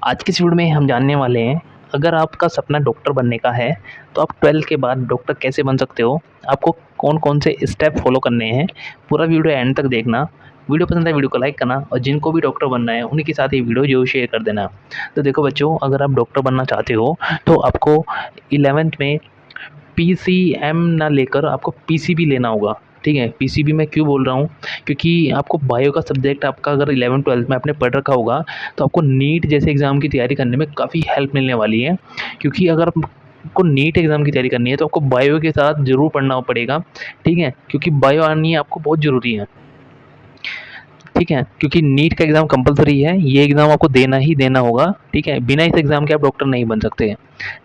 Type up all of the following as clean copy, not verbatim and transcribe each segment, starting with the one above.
आज की इस वीडियो में हम जानने वाले हैं, अगर आपका सपना डॉक्टर बनने का है तो आप 12th के बाद डॉक्टर कैसे बन सकते हो, आपको कौन-कौन से स्टेप फॉलो करने हैं। पूरा वीडियो एंड तक देखना। वीडियो पसंद है वीडियो को लाइक करना और जिनको भी डॉक्टर बनना है उन्हीं के साथ ये वीडियो ज़रूर शेयर कर देना। तो देखो बच्चों, अगर आप डॉक्टर बनना चाहते हो तो आपको 11th में पीसीएम ना लेकर आपको पीसीबी लेना होगा। ठीक है, पीसीबी मैं क्यों बोल रहा हूँ, क्योंकि आपको बायो का सब्जेक्ट आपका अगर 11th-12th में आपने पढ़ रखा होगा तो आपको नीट जैसे एग्ज़ाम की तैयारी करने में काफ़ी हेल्प मिलने वाली है। क्योंकि अगर आपको नीट एग्ज़ाम की तैयारी करनी है तो आपको बायो के साथ ज़रूर पढ़ना पड़ेगा। ठीक है, क्योंकि बायो आनी आपको बहुत ज़रूरी है। ठीक है, क्योंकि नीट का एग्ज़ाम कंपलसरी है, ये एग्ज़ाम आपको देना ही देना होगा। ठीक है, बिना इस एग्ज़ाम के आप डॉक्टर नहीं बन सकते।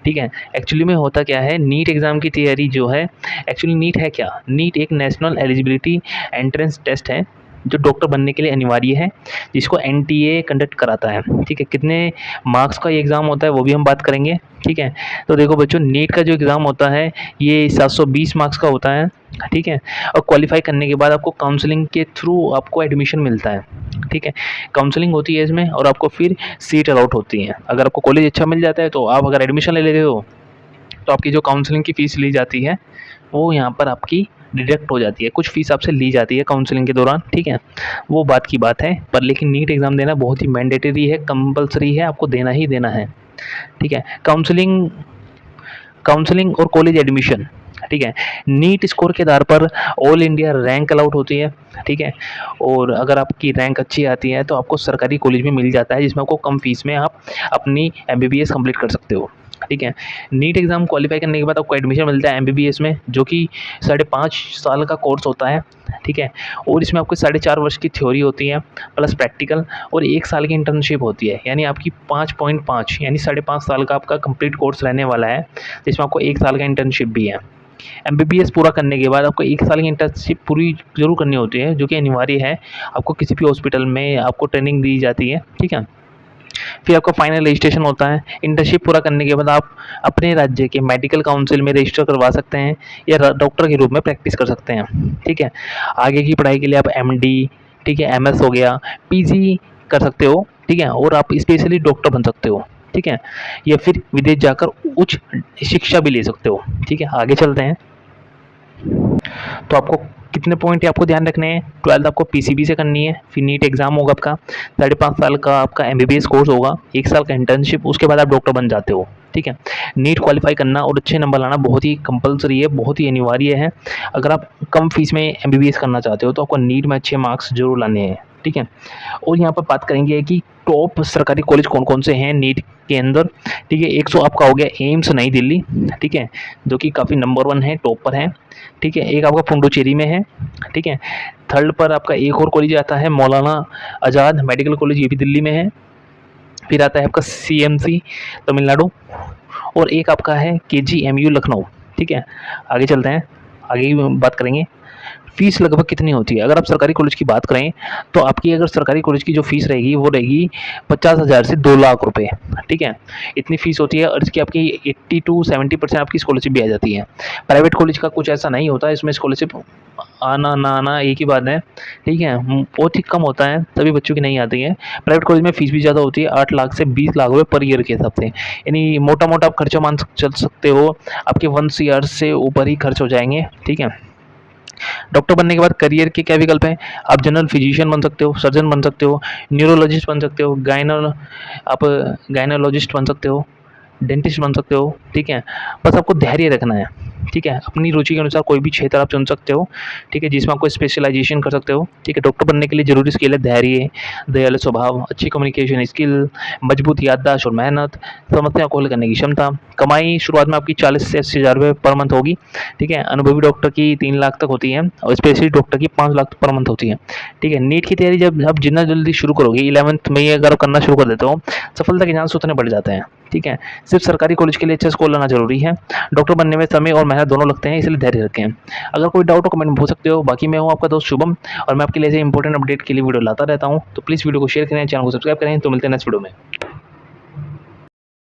ठीक है, एक्चुअली में होता क्या है, नीट एग्ज़ाम की तैयारी जो है, एक्चुअली नीट है क्या? नीट एक नेशनल एलिजिबिलिटी एंट्रेंस टेस्ट है, जो डॉक्टर बनने के लिए अनिवार्य है, जिसको एनटीए कंडक्ट कराता है। ठीक है, कितने मार्क्स का ये एग्ज़ाम होता है वो भी हम बात करेंगे। ठीक है, तो देखो बच्चों, नीट का जो एग्ज़ाम होता है ये 720 मार्क्स का होता है। ठीक है, और क्वालिफ़ाई करने के बाद आपको काउंसलिंग के थ्रू आपको एडमिशन मिलता है। ठीक है, काउंसलिंग होती है इसमें और आपको फिर सीट अलॉट होती है। अगर आपको कॉलेज अच्छा मिल जाता है तो आप अगर एडमिशन ले लेते हो तो आपकी जो काउंसलिंग की फ़ीस ली जाती है वो यहाँ पर आपकी डिडक्ट हो जाती है। कुछ फ़ीस आपसे ली जाती है काउंसलिंग के दौरान। ठीक है, वो बात की बात है, पर लेकिन नीट एग्ज़ाम देना बहुत ही मैंडेटरी है, कंपल्सरी है, आपको देना ही देना है। ठीक है, काउंसलिंग काउंसलिंग और कॉलेज एडमिशन। ठीक है, नीट स्कोर के आधार पर ऑल इंडिया रैंक अलाउट होती है। ठीक है, और अगर आपकी रैंक अच्छी आती है तो आपको सरकारी कॉलेज में मिल जाता है, जिसमें आपको कम फीस में आप अपनी एमबीबीएस कंप्लीट कर सकते हो। ठीक है, नीट एग्ज़ाम क्वालिफाई करने के बाद आपको एडमिशन मिलता है एमबीबीएस में, जो कि 5.5 साल का कोर्स होता है। ठीक है, और इसमें आपको 4.5 वर्ष की थ्योरी होती है प्लस प्रैक्टिकल, और 1 साल की इंटर्नशिप होती है। यानी आपकी 5.5 यानी 5.5 साल का आपका कंप्लीट कोर्स रहने वाला है, जिसमें आपको 1 साल का इंटर्नशिप भी है। एमबीबीएस पूरा करने के बाद आपको 1 साल की इंटर्नशिप पूरी ज़रूर करनी होती है, जो कि अनिवार्य है। आपको किसी भी हॉस्पिटल में आपको ट्रेनिंग दी जाती है। ठीक है, फिर आपका फाइनल रजिस्ट्रेशन होता है। इंटर्नशिप पूरा करने के बाद आप अपने राज्य के मेडिकल काउंसिल में रजिस्टर करवा सकते हैं या डॉक्टर के रूप में प्रैक्टिस कर सकते हैं। ठीक है, आगे की पढ़ाई के लिए आप एमडी, ठीक है, एमएस हो गया, पीजी कर सकते हो। ठीक है, और आप स्पेशली डॉक्टर बन सकते हो। ठीक है, या फिर विदेश जाकर उच्च शिक्षा भी ले सकते हो। ठीक है, आगे चलते हैं। तो आपको कितने पॉइंट आपको ध्यान रखने हैं। 12th आपको पीसीबी से करनी है, फिर नीट एग्जाम होगा आपका, 5.5 साल का आपका एमबीबीएस कोर्स होगा, 1 साल का इंटर्नशिप, उसके बाद आप डॉक्टर बन जाते हो। ठीक है, नीट क्वालिफाई करना और अच्छे नंबर लाना बहुत ही कंपलसरी है, बहुत ही अनिवार्य है। अगर आप कम फीस में एमबीबीएस करना चाहते हो तो आपको नीट में अच्छे मार्क्स जरूर लाने हैं। ठीक है, और यहाँ पर बात करेंगे कि टॉप सरकारी कॉलेज कौन कौन से हैं नीट के अंदर। ठीक है, एक आपका हो गया एम्स नई दिल्ली। ठीक है, जो कि काफ़ी नंबर 1 है, टॉप पर है। ठीक है, एक आपका पुडुचेरी में है। ठीक है, थर्ड पर आपका एक और कॉलेज आता है मौलाना आज़ाद मेडिकल कॉलेज, ये भी दिल्ली में है। फिर आता है आपका सीएमसी तमिलनाडु, और एक आपका है केजीएमयू लखनऊ। ठीक है, आगे चलते हैं, आगे की बात करेंगे। फीस लगभग कितनी होती है। अगर आप सरकारी कॉलेज की बात करें तो आपकी अगर सरकारी कॉलेज की जो फीस रहेगी वो रहेगी 50,000 से 2 लाख रुपए। ठीक है, इतनी फीस होती है, और इसकी आपकी 80 to 70% आपकी स्कॉलरशिप भी आ जाती है। प्राइवेट कॉलेज का कुछ ऐसा नहीं होता, इसमें स्कॉलरशिप आना ना आना एक ही बात है। ठीक है, बहुत ही कम होता है, सभी बच्चों की नहीं आती है। प्राइवेट कॉलेज में फीस भी ज़्यादा होती है, 8 लाख से 20 लाख रुपये पर ईयर के हिसाब से। यानी मोटा मोटा आप खर्चा मान चल सकते हो, आपके 1 CR से ऊपर ही खर्च हो जाएंगे। ठीक है, डॉक्टर बनने के बाद करियर के क्या विकल्प हैं। आप जनरल फिजिशियन बन सकते हो, सर्जन बन सकते हो, न्यूरोलॉजिस्ट बन सकते हो, आप गायनोलॉजिस्ट बन सकते हो, डेंटिस्ट बन सकते हो। ठीक है, बस आपको धैर्य रखना है। ठीक है, अपनी रुचि के अनुसार कोई भी क्षेत्र आप चुन सकते हो। ठीक है, जिसमें आपको स्पेशलाइजेशन कर सकते हो। ठीक है, डॉक्टर बनने के लिए जरूरी स्किल है धैर्य, दयालु स्वभाव, अच्छी कम्युनिकेशन स्किल, मजबूत याददाश्त और मेहनत, समस्या को हल करने की क्षमता। कमाई शुरुआत में आपकी 40 से 80 हज़ार रुपये पर मंथ होगी। ठीक है, अनुभवी डॉक्टर की 3 लाख तक होती है, और स्पेशलिस्ट डॉक्टर की 5 लाख पर मंथ होती है। ठीक है, नीट की तैयारी जब आप जितना जल्दी शुरू करोगे, 11th में ही अगर आप करना शुरू कर देते हो, सफलता के चांस उतने बढ़ जाते हैं। ठीक है, सिर्फ सरकारी कॉलेज के लिए अच्छा स्कोर लाना जरूरी है। डॉक्टर बनने में समय और मेहनत दोनों लगते हैं, इसलिए धैर्य रखें। अगर कोई डाउट हो कमेंट में पूछ सकते हो। बाकी मैं हूँ आपका दोस्त शुभम, और मैं आपके लिए ऐसे इंपॉर्टेंट अपडेट के लिए वीडियो लाता रहता हूँ। तो प्लीज़ वीडियो को शेयर करें, चैनल को सब्सक्राइब करें। तो मिलते हैं नेक्स्ट वीडियो में।